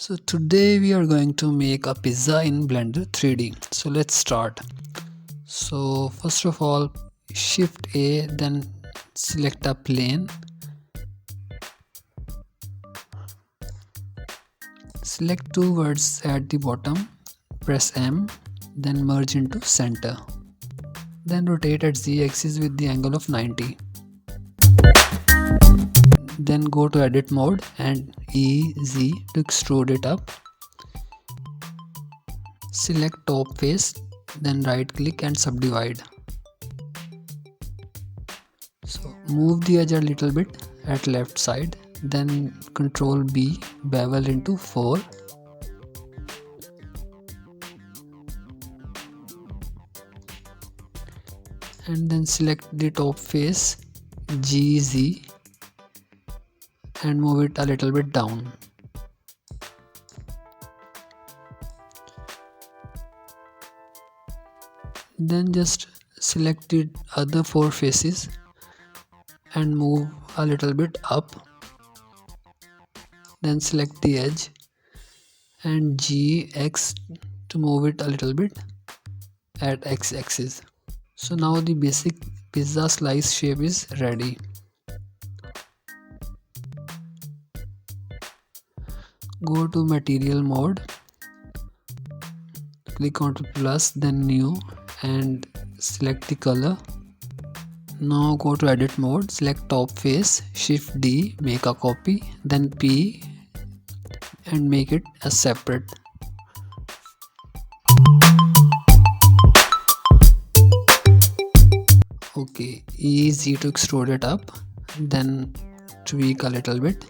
So today we are going to make a pizza in Blender 3D. So let's start. So first of all, Shift A, then select a plane. Select two words at the bottom, press M, then merge into center. Then rotate at Z axis with the angle of 90. Then go to edit mode and EZ to extrude it up. Select top face, then right click and subdivide. So move the edge a little bit at left side, then Ctrl B, bevel into 4. And then select the top face GZ and move it a little bit down. Then just select the other 4 faces and move a little bit up. Then select the edge and GX to move it a little bit at X axis. So now the basic pizza slice shape is ready. Go to material mode, click on to plus, then new and select the color. Now go to edit mode, select top face, shift D, make a copy, then P and make it a separate. Okay, easy to extrude it up, then tweak a little bit.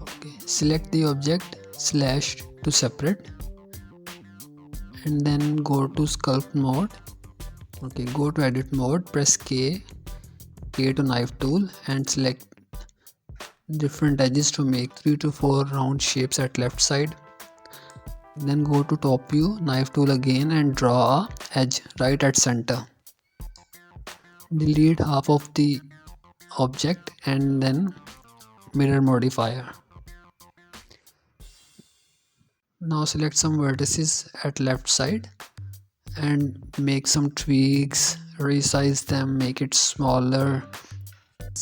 Okay, select the object, slash to separate, and then go to sculpt mode. Okay, go to edit mode, press K to knife tool and select different edges to make 3 to 4 round shapes at left side. Then go to top view, knife tool again and draw a edge right at center. Delete half of the object and then mirror modifier. Now select some vertices at left side and make some tweaks, resize them, make it smaller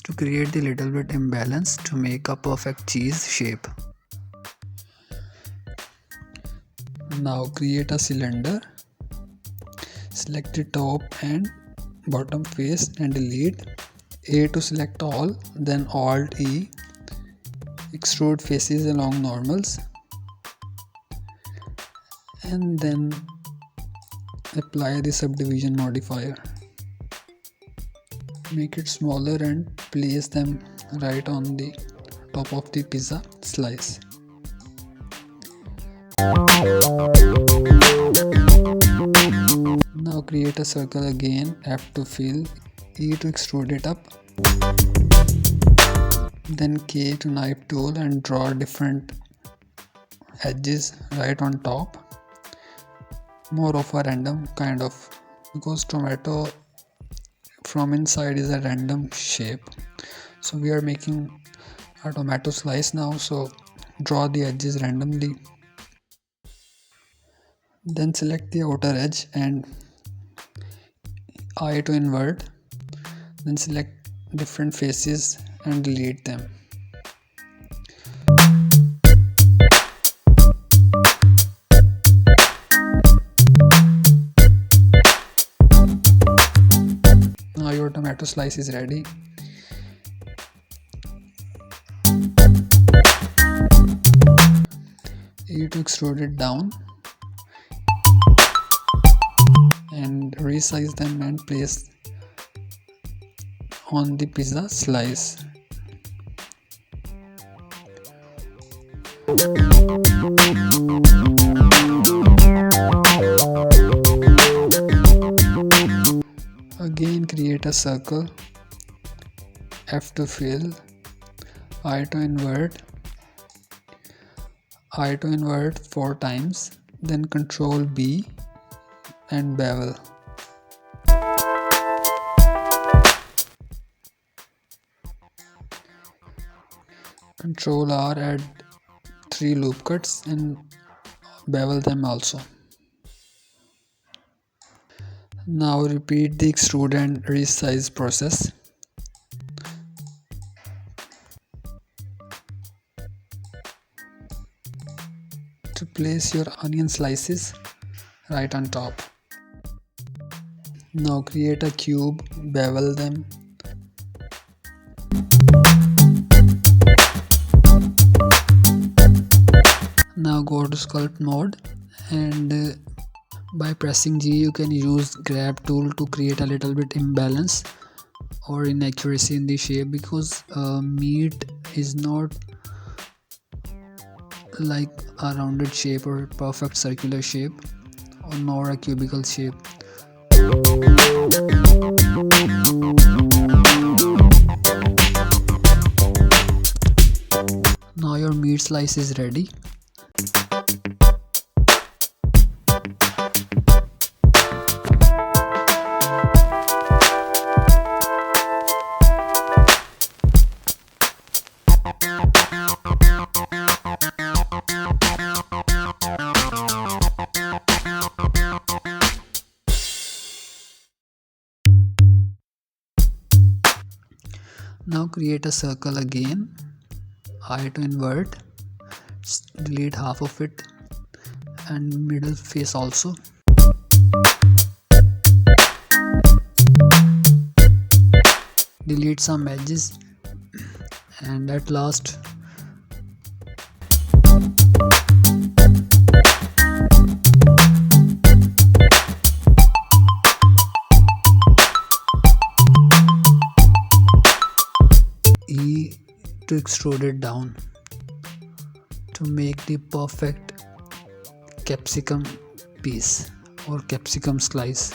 to create the little bit imbalance to make a perfect cheese shape. Now create a cylinder, select the top and bottom face and delete. A to select all, then Alt E, extrude faces along normals and then apply the subdivision modifier. Make it smaller and place them right on the top of the pizza slice. Now create a circle again, F to fill, E to extrude it up, then K to knife tool and draw different edges right on top. More of a random kind of, because tomato from inside is a random shape, so we are making a tomato slice now, so draw the edges randomly. Then select the outer edge and I to invert, then select different faces and delete them. Now your tomato slice is ready. You to extrude it down and resize them and place on the pizza slice. Again create a circle, F to fill, I to invert 4 times, then Ctrl B and bevel. Control R, add 3 loop cuts and bevel them also. Now repeat the extrude and resize process. To place your onion slices right on top. Now create a cube, bevel them. Now go to sculpt mode, and by pressing G you can use grab tool to create a little bit imbalance or inaccuracy in the shape, because meat is not like a rounded shape or perfect circular shape or nor a cubical shape. Now your meat slice is ready. Now create a circle again, I to invert, delete half of it and middle face also. Delete some edges, and at last E to extrude it down to make the perfect capsicum piece or capsicum slice.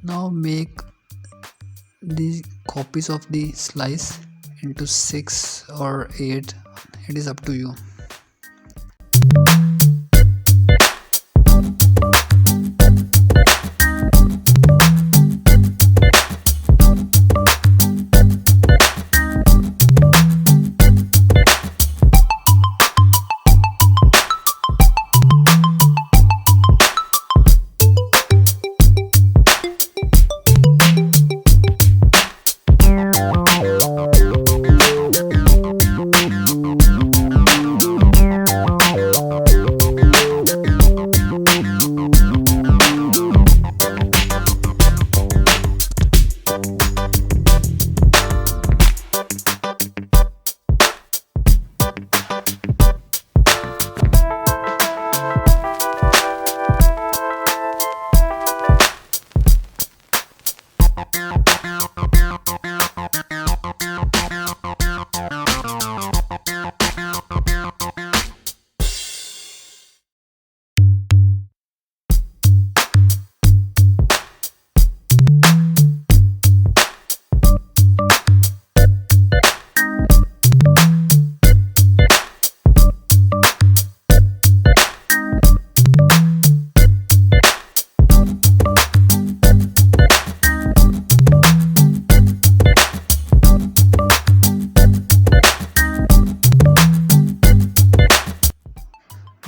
Now make the copies of the slice into 6 or 8, it is up to you.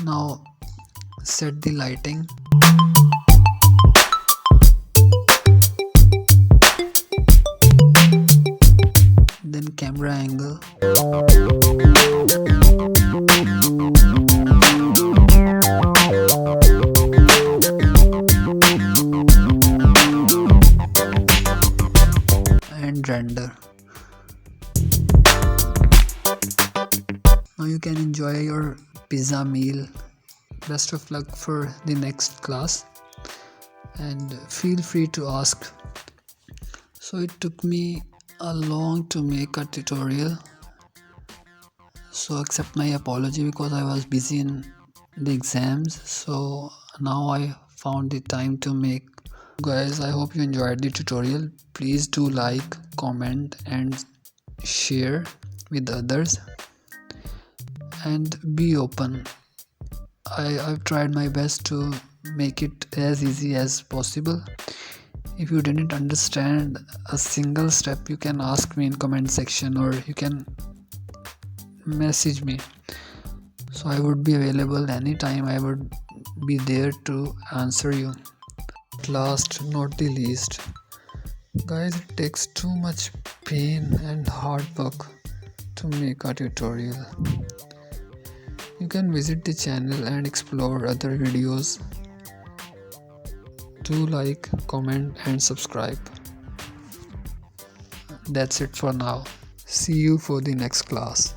Now set the lighting. Then camera angle. And render. Now you can enjoy your pizza meal. Best of luck for the next class. and feel free to ask. So it took me a long to make a tutorial, so accept my apology because I was busy in the exams. So now I found the time to make. Guys, I hope you enjoyed the tutorial. Please do like, comment and share with others, and be open. I've tried my best to make it as easy as possible. If you didn't understand a single step, you can ask me in comment section, or you can message me. So I would be available anytime. I would be there to answer you. Last not the least, guys, it takes too much pain and hard work to make a tutorial. You can visit the channel and explore other videos. Do like, comment and subscribe. That's it for now. See you for the next class.